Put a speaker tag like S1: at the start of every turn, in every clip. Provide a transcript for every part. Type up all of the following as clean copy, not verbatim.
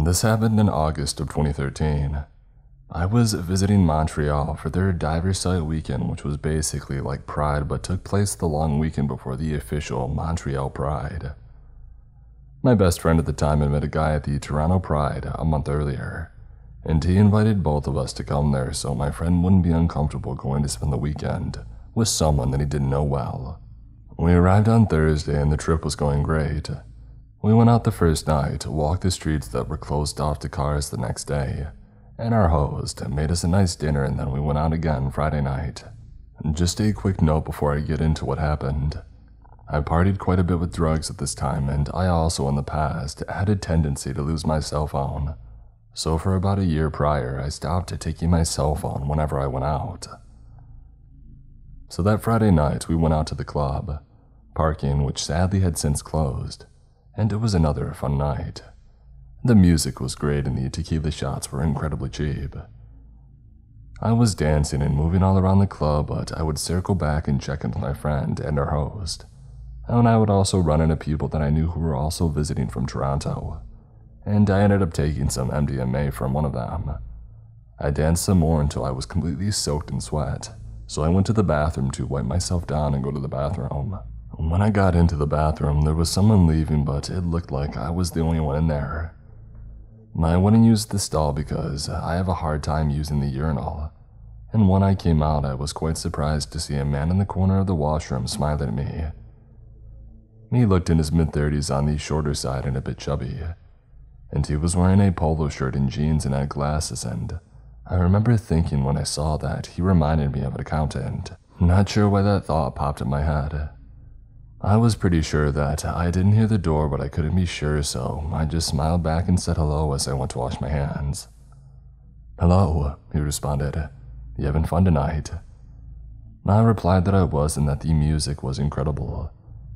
S1: This happened in August of 2013. I was visiting Montreal for their diver site weekend, which was basically like Pride but took place the long weekend before the official Montreal Pride. My best friend at the time had met a guy at the Toronto Pride a month earlier, and he invited both of us to come there so my friend wouldn't be uncomfortable going to spend the weekend with someone that he didn't know well. We arrived on Thursday and the trip was going great. We went out the first night, walked the streets that were closed off to cars the next day, and our host made us a nice dinner, and then we went out again Friday night. Just a quick note before I get into what happened. I partied quite a bit with drugs at this time, and I also in the past had a tendency to lose my cell phone. So for about a year prior, I stopped taking my cell phone whenever I went out. So that Friday night, we went out to the club, parking which sadly had since closed, and it was another fun night. The music was great and the tequila shots were incredibly cheap. I was dancing and moving all around the club, but I would circle back and check in with my friend and our host. And I would also run into people that I knew who were also visiting from Toronto, and I ended up taking some MDMA from one of them. I danced some more until I was completely soaked in sweat, so I went to the bathroom to wipe myself down and go to the bathroom. When I got into the bathroom, there was someone leaving, but it looked like I was the only one in there. I went and used the stall because I have a hard time using the urinal, and when I came out, I was quite surprised to see a man in the corner of the washroom smiling at me. He looked in his mid-30s on the shorter side and a bit chubby, and he was wearing a polo shirt and jeans and had glasses, and I remember thinking when I saw that he reminded me of an accountant. Not sure why that thought popped in my head. I was pretty sure that I didn't hear the door, but I couldn't be sure, so I just smiled back and said hello as I went to wash my hands. "Hello," he responded. "You having fun tonight?" I replied that I was and that the music was incredible.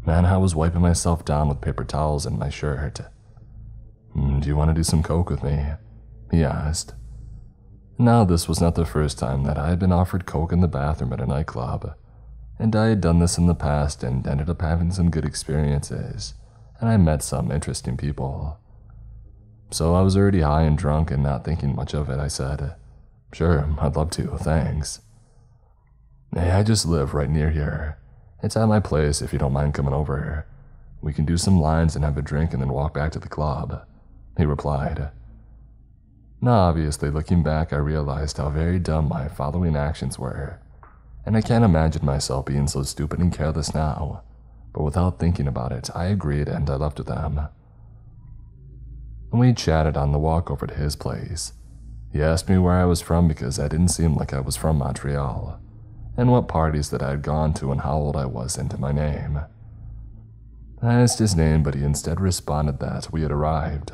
S1: Man, I was wiping myself down with paper towels in my shirt. "Do you want to do some coke with me?" he asked. Now, this was not the first time that I had been offered coke in the bathroom at a nightclub, and I had done this in the past and ended up having some good experiences, and I met some interesting people. So I was already high and drunk and not thinking much of it. I said, "Sure, I'd love to, thanks." "Hey, I just live right near here. It's at my place if you don't mind coming over. We can do some lines and have a drink and then walk back to the club," he replied. Now, obviously, looking back, I realized how very dumb my following actions were, and I can't imagine myself being so stupid and careless now, but without thinking about it, I agreed and I left with them. We chatted on the walk over to his place. He asked me where I was from because I didn't seem like I was from Montreal, and what parties that I had gone to and how old I was into my name. I asked his name, but he instead responded that we had arrived.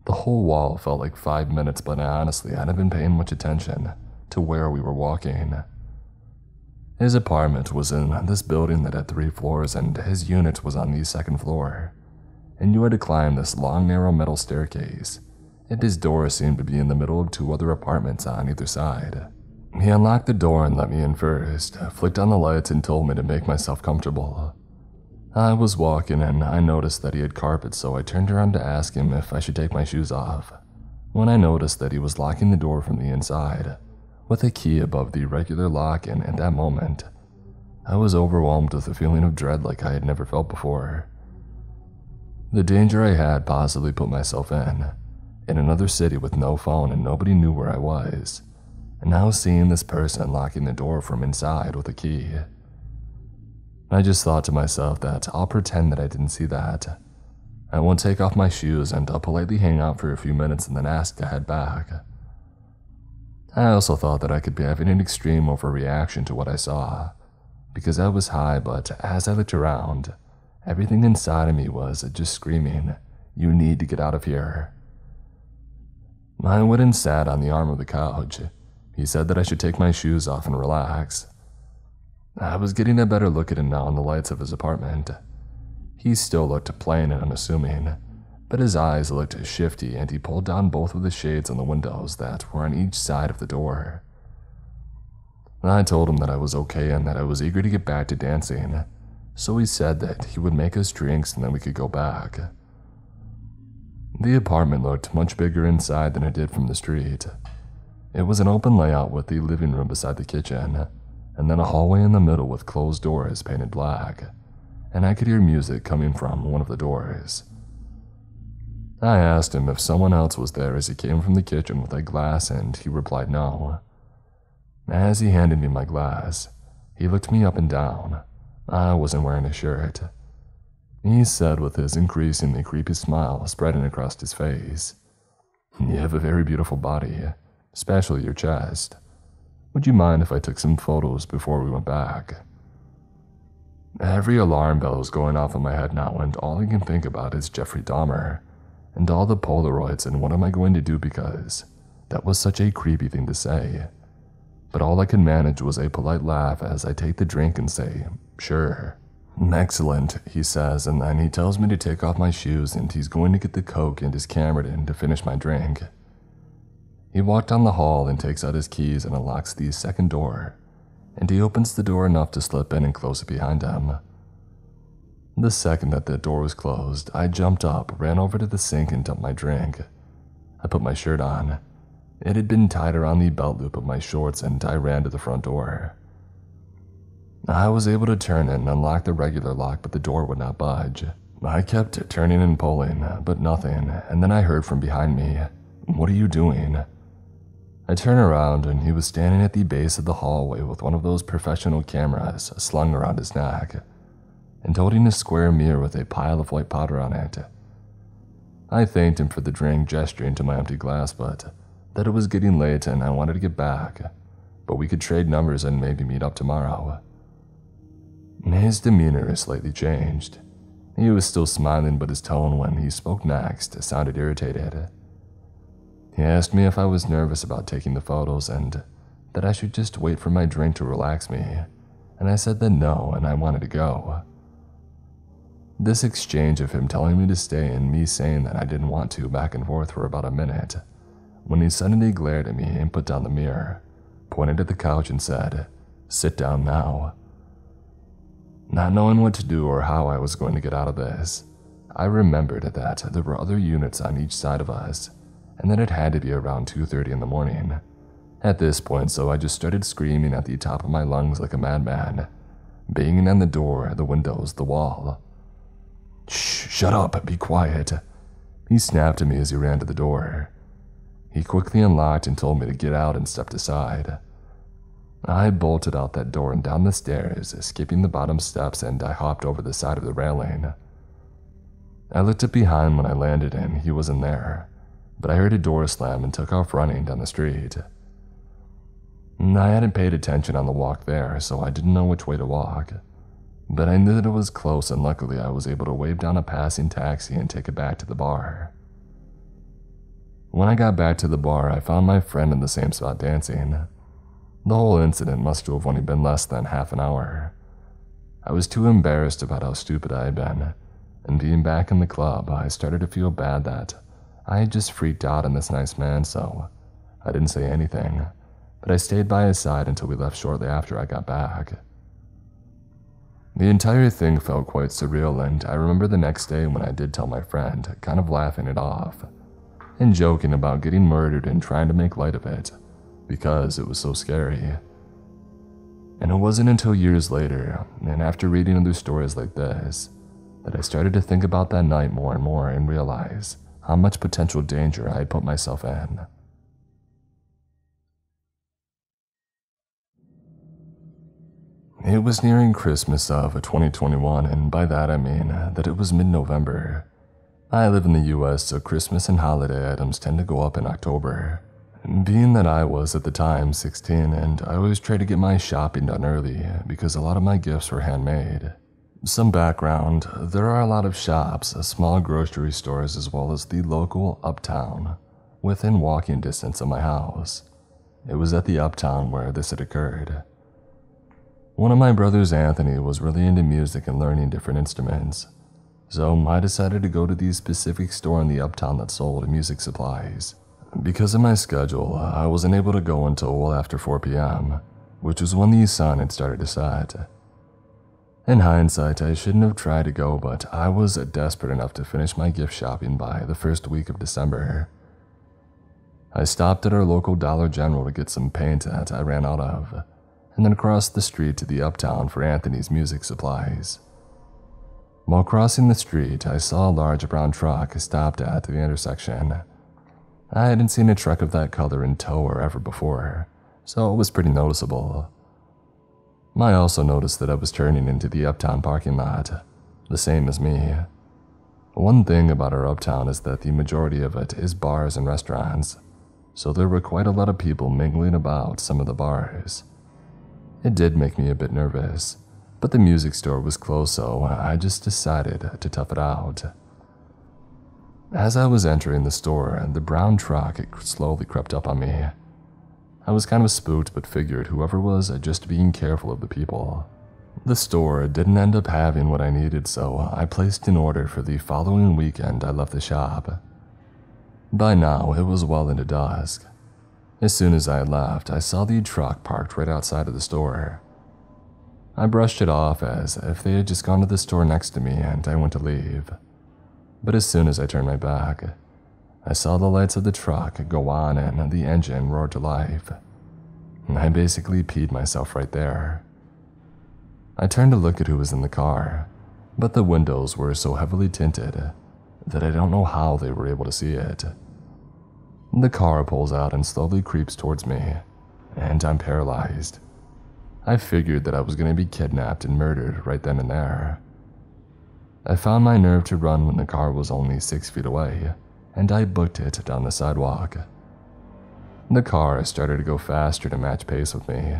S1: The whole wall felt like 5 minutes, but honestly, I hadn't been paying much attention to where we were walking. His apartment was in this building that had 3 floors, and his unit was on the 2nd floor, and you had to climb this long, narrow metal staircase, and his door seemed to be in the middle of 2 other apartments on either side. He unlocked the door and let me in first, flicked on the lights and told me to make myself comfortable. I was walking and I noticed that he had carpet, so I turned around to ask him if I should take my shoes off, when I noticed that he was locking the door from the inside, with a key above the regular lock, and at that moment, I was overwhelmed with a feeling of dread like I had never felt before. The danger I had possibly put myself in another city with no phone and nobody knew where I was, and now seeing this person locking the door from inside with a key. I just thought to myself that I'll pretend that I didn't see that. I won't take off my shoes and I'll politely hang out for a few minutes and then ask to head back. I also thought that I could be having an extreme overreaction to what I saw, because I was high, but as I looked around, everything inside of me was just screaming, "You need to get out of here." I went and sat on the arm of the couch. He said that I should take my shoes off and relax. I was getting a better look at him now in the lights of his apartment. He still looked plain and unassuming, but his eyes looked shifty, and he pulled down both of the shades on the windows that were on each side of the door. I told him that I was okay and that I was eager to get back to dancing, so he said that he would make us drinks and then we could go back. The apartment looked much bigger inside than it did from the street. It was an open layout with the living room beside the kitchen, and then a hallway in the middle with closed doors painted black, and I could hear music coming from one of the doors. I asked him if someone else was there as he came from the kitchen with a glass, and he replied no. As he handed me my glass, he looked me up and down. I wasn't wearing a shirt. He said with his increasingly creepy smile spreading across his face, "You have a very beautiful body, especially your chest. Would you mind if I took some photos before we went back?" Every alarm bell is going off in my head now, and all I can think about is Jeffrey Dahmer and all the Polaroids and what am I going to do, because that was such a creepy thing to say. But all I could manage was a polite laugh as I take the drink and say, "Sure." "Excellent," he says, and then he tells me to take off my shoes and he's going to get the Coke and his camera in to finish my drink. He walked down the hall and takes out his keys and unlocks the second door, and he opens the door enough to slip in and close it behind him. The second that the door was closed, I jumped up, ran over to the sink and dumped my drink. I put my shirt on. It had been tied around the belt loop of my shorts and I ran to the front door. I was able to turn it and unlock the regular lock, but the door would not budge. I kept turning and pulling, but nothing, and then I heard from behind me, "What are you doing?" I turned around and he was standing at the base of the hallway with one of those professional cameras slung around his neck, and holding a square mirror with a pile of white powder on it. I thanked him for the drink, gesturing to my empty glass, but that it was getting late and I wanted to get back, but we could trade numbers and maybe meet up tomorrow. His demeanor slightly changed. He was still smiling, but his tone when he spoke next sounded irritated. He asked me if I was nervous about taking the photos and that I should just wait for my drink to relax me, and I said that no, and I wanted to go. This exchange of him telling me to stay and me saying that I didn't want to back and forth for about a minute, when he suddenly glared at me and put down the mirror, pointed at the couch and said, "Sit down now." Not knowing what to do or how I was going to get out of this, I remembered that there were other units on each side of us, and that it had to be around 2:30 in the morning. At this point, so I just started screaming at the top of my lungs like a madman, banging on the door, the windows, the wall. "Shh, shut up, be quiet," he snapped at me as he ran to the door. He quickly unlocked and told me to get out and stepped aside. I bolted out that door and down the stairs, skipping the bottom steps, and I hopped over the side of the railing. I looked up behind when I landed and he wasn't there, but I heard a door slam and took off running down the street. I hadn't paid attention on the walk there, so I didn't know which way to walk, but I knew that it was close, and luckily I was able to wave down a passing taxi and take it back to the bar. When I got back to the bar, I found my friend in the same spot dancing. The whole incident must have only been less than half an hour. I was too embarrassed about how stupid I had been, and being back in the club, I started to feel bad that I had just freaked out on this nice man, so I didn't say anything, but I stayed by his side until we left shortly after I got back. The entire thing felt quite surreal, and I remember the next day when I did tell my friend, kind of laughing it off, and joking about getting murdered and trying to make light of it, because it was so scary. And it wasn't until years later, and after reading other stories like this, that I started to think about that night more and more and realize how much potential danger I had put myself in. It was nearing Christmas of 2021, and by that I mean that it was mid-November. I live in the US, so Christmas and holiday items tend to go up in October. Being that I was at the time 16, and I always tried to get my shopping done early because a lot of my gifts were handmade. Some background: there are a lot of shops, small grocery stores, as well as the local Uptown within walking distance of my house. It was at the Uptown where this had occurred. One of my brothers, Anthony, was really into music and learning different instruments, so I decided to go to the specific store in the Uptown that sold music supplies. Because of my schedule, I wasn't able to go until well after 4 p.m., which was when the sun had started to set. In hindsight, I shouldn't have tried to go, but I was desperate enough to finish my gift shopping by the first week of December. I stopped at our local Dollar General to get some paint that I ran out of, and then across the street to the Uptown for Anthony's music supplies. While crossing the street, I saw a large brown truck stopped at the intersection. I hadn't seen a truck of that color in tow or ever before, so it was pretty noticeable. I also noticed that I was turning into the Uptown parking lot, the same as me. One thing about our Uptown is that the majority of it is bars and restaurants, so there were quite a lot of people mingling about some of the bars. It did make me a bit nervous, but the music store was closed, so I just decided to tough it out. As I was entering the store, the brown truck slowly crept up on me. I was kind of spooked, but figured whoever was just being careful of the people. The store didn't end up having what I needed, so I placed an order for the following weekend I left the shop. By now, it was well into dusk. As soon as I had left, I saw the truck parked right outside of the store. I brushed it off as if they had just gone to the store next to me, and I went to leave. But as soon as I turned my back, I saw the lights of the truck go on and the engine roared to life. I basically peed myself right there. I turned to look at who was in the car, but the windows were so heavily tinted that I don't know how they were able to see it. The car pulls out and slowly creeps towards me, and I'm paralyzed. I figured that I was going to be kidnapped and murdered right then and there. I found my nerve to run when the car was only 6 feet away, and I booked it down the sidewalk. The car started to go faster to match pace with me,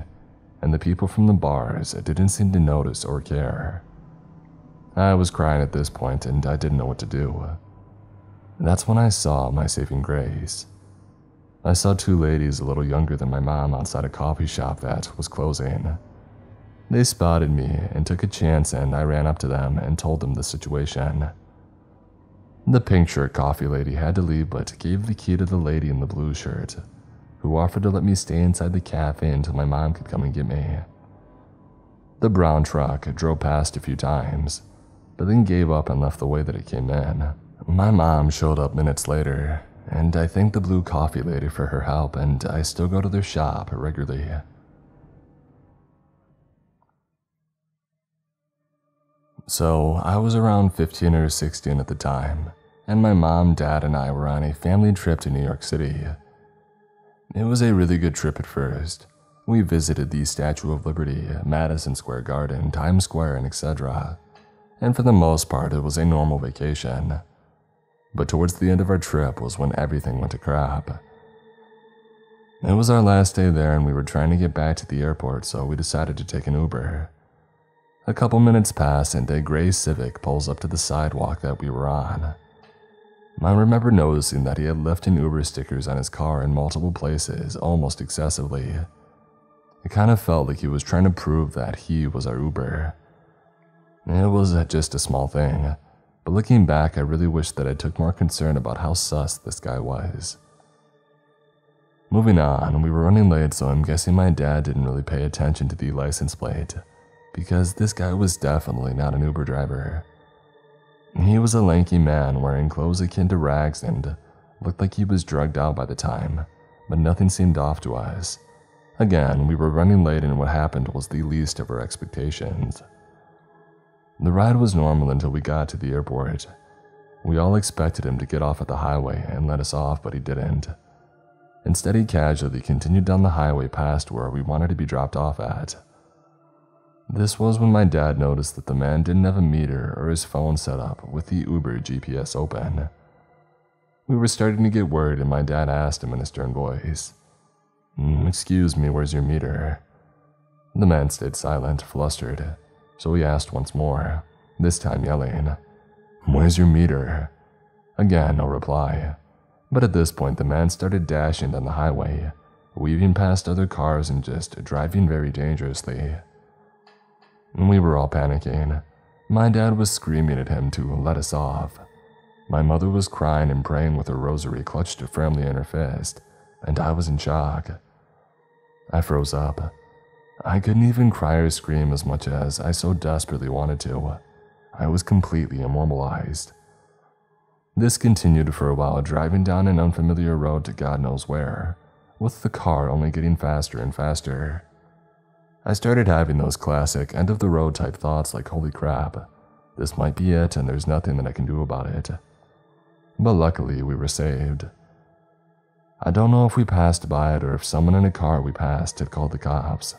S1: and the people from the bars didn't seem to notice or care. I was crying at this point, and I didn't know what to do. That's when I saw my saving grace. I saw two ladies a little younger than my mom outside a coffee shop that was closing. They spotted me and took a chance, and I ran up to them and told them the situation. The pink shirt coffee lady had to leave but gave the key to the lady in the blue shirt, who offered to let me stay inside the cafe until my mom could come and get me. The brown truck drove past a few times, but then gave up and left the way that it came in. My mom showed up minutes later, and I thanked the blue coffee lady for her help, and I still go to their shop regularly. So, I was around 15 or 16 at the time, and my mom, dad, and I were on a family trip to New York City. It was a really good trip at first. We visited the Statue of Liberty, Madison Square Garden, Times Square, and etc. And for the most part, it was a normal vacation. But towards the end of our trip was when everything went to crap. It was our last day there, and we were trying to get back to the airport, so we decided to take an Uber. A couple minutes pass, and a gray Civic pulls up to the sidewalk that we were on. I remember noticing that he had left in Uber stickers on his car in multiple places, almost excessively. It kind of felt like he was trying to prove that he was our Uber. It was just a small thing, but looking back, I really wish that I took more concern about how sus this guy was. Moving on, we were running late, so I'm guessing my dad didn't really pay attention to the license plate, because this guy was definitely not an Uber driver. He was a lanky man wearing clothes akin to rags and looked like he was drugged out by the time, but nothing seemed off to us. Again, we were running late, and what happened was the least of our expectations. The ride was normal until we got to the airport. We all expected him to get off at the highway and let us off, but he didn't. Instead, he casually continued down the highway past where we wanted to be dropped off at. This was when my dad noticed that the man didn't have a meter or his phone set up with the Uber GPS open. We were starting to get worried, and my dad asked him in a stern voice, "Excuse me, where's your meter?" The man stayed silent, flustered, so he asked once more, this time yelling, "Where's your meter?" Again, no reply, but at this point the man started dashing down the highway, weaving past other cars and just driving very dangerously. We were all panicking. My dad was screaming at him to let us off. My mother was crying and praying with her rosary clutched firmly in her fist, and I was in shock. I froze up. I couldn't even cry or scream as much as I so desperately wanted to. I was completely immobilized. This continued for a while, driving down an unfamiliar road to God knows where, with the car only getting faster and faster. I started having those classic end-of-the-road type thoughts like, holy crap, this might be it and there's nothing that I can do about it. But luckily, we were saved. I don't know if we passed by it or if someone in a car we passed had called the cops,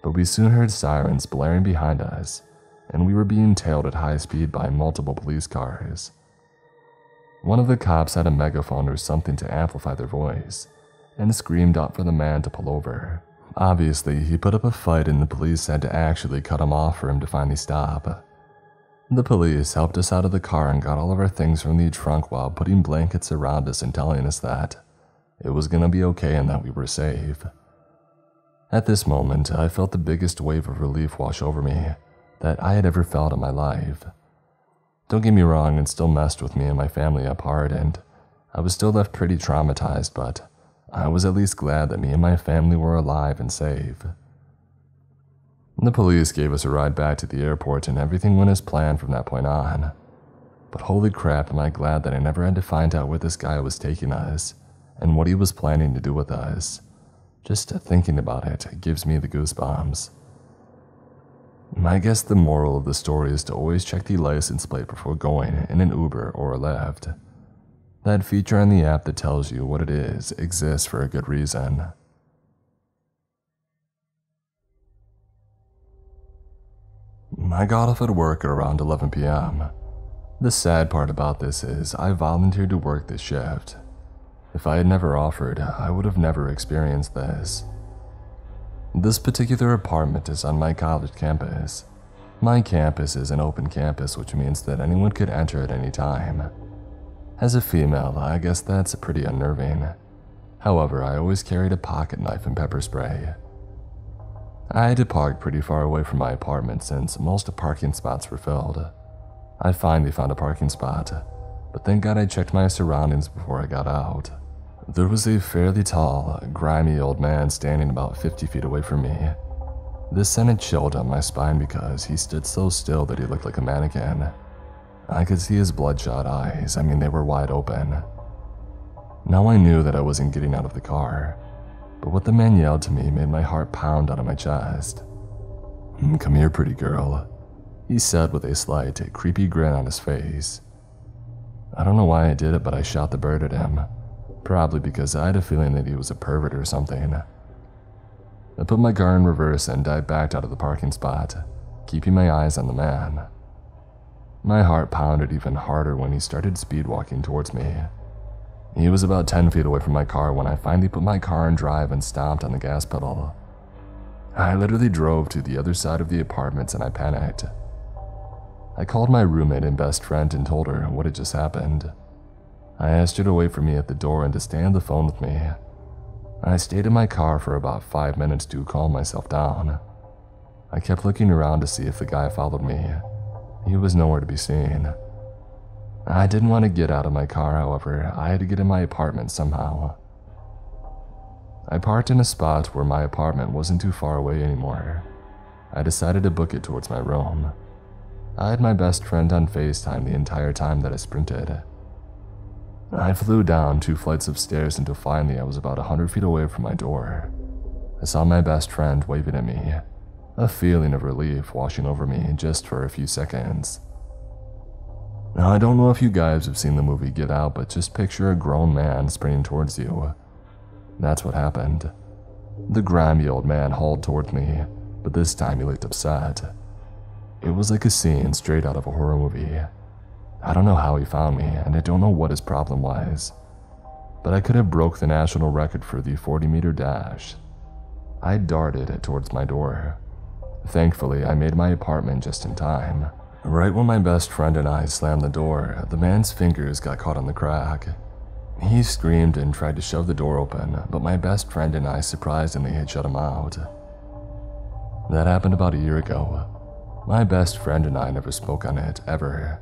S1: but we soon heard sirens blaring behind us, and we were being tailed at high speed by multiple police cars. One of the cops had a megaphone or something to amplify their voice, and screamed out for the man to pull over. Obviously, he put up a fight and the police had to actually cut him off for him to finally stop. The police helped us out of the car and got all of our things from the trunk while putting blankets around us and telling us that it was gonna be okay and that we were safe. At this moment, I felt the biggest wave of relief wash over me that I had ever felt in my life. Don't get me wrong, it still messed with me and my family up hard, and I was still left pretty traumatized, but I was at least glad that me and my family were alive and safe. The police gave us a ride back to the airport and everything went as planned from that point on. But holy crap, am I glad that I never had to find out where this guy was taking us and what he was planning to do with us. Just thinking about it gives me the goosebumps. I guess the moral of the story is to always check the license plate before going in an Uber or a Lyft. That feature on the app that tells you what it is exists for a good reason. I got off at work at around 11 p.m. The sad part about this is I volunteered to work this shift. If I had never offered, I would have never experienced this. This particular apartment is on my college campus. My campus is an open campus, which means that anyone could enter at any time. As a female, I guess that's pretty unnerving. However, I always carried a pocket knife and pepper spray. I had to park pretty far away from my apartment since most parking spots were filled. I finally found a parking spot, but thank God I checked my surroundings before I got out. There was a fairly tall, grimy old man standing about 50 feet away from me. This sent a chill down my spine because he stood so still that he looked like a mannequin. I could see his bloodshot eyes, they were wide open. Now I knew that I wasn't getting out of the car, but what the man yelled to me made my heart pound out of my chest. "Come here, pretty girl," he said with a slight, creepy grin on his face. I don't know why I did it, but I shot the bird at him, probably because I had a feeling that he was a pervert or something. I put my car in reverse and I backed out of the parking spot, keeping my eyes on the man. My heart pounded even harder when he started speed walking towards me. He was about 10 feet away from my car when I finally put my car in drive and stomped on the gas pedal. I literally drove to the other side of the apartments and I panicked. I called my roommate and best friend and told her what had just happened. I asked her to wait for me at the door and to stay on the phone with me. I stayed in my car for about 5 minutes to calm myself down. I kept looking around to see if the guy followed me. He was nowhere to be seen. I didn't want to get out of my car, however, I had to get in my apartment somehow. I parked in a spot where my apartment wasn't too far away anymore. I decided to book it towards my room. I had my best friend on FaceTime the entire time that I sprinted. I flew down 2 flights of stairs until finally I was about 100 feet away from my door. I saw my best friend waving at me, a feeling of relief washing over me just for a few seconds. Now, I don't know if you guys have seen the movie Get Out, but just picture a grown man sprinting towards you. That's what happened. The grimy old man hauled towards me, but this time he looked upset. It was like a scene straight out of a horror movie. I don't know how he found me, and I don't know what his problem was, but I could have broke the national record for the 40-meter dash. I darted towards my door. Thankfully, I made my apartment just in time. Right when my best friend and I slammed the door, the man's fingers got caught on the crack. He screamed and tried to shove the door open, but my best friend and I surprisingly had shut him out. That happened about a year ago. My best friend and I never spoke on it, ever.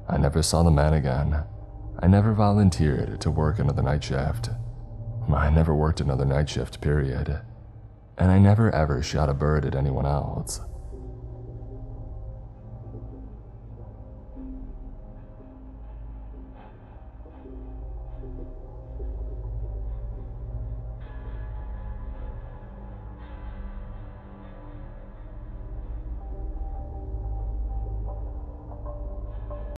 S1: I never saw the man again. I never volunteered to work another night shift. I never worked another night shift, period. and I never ever shot a bird at anyone else.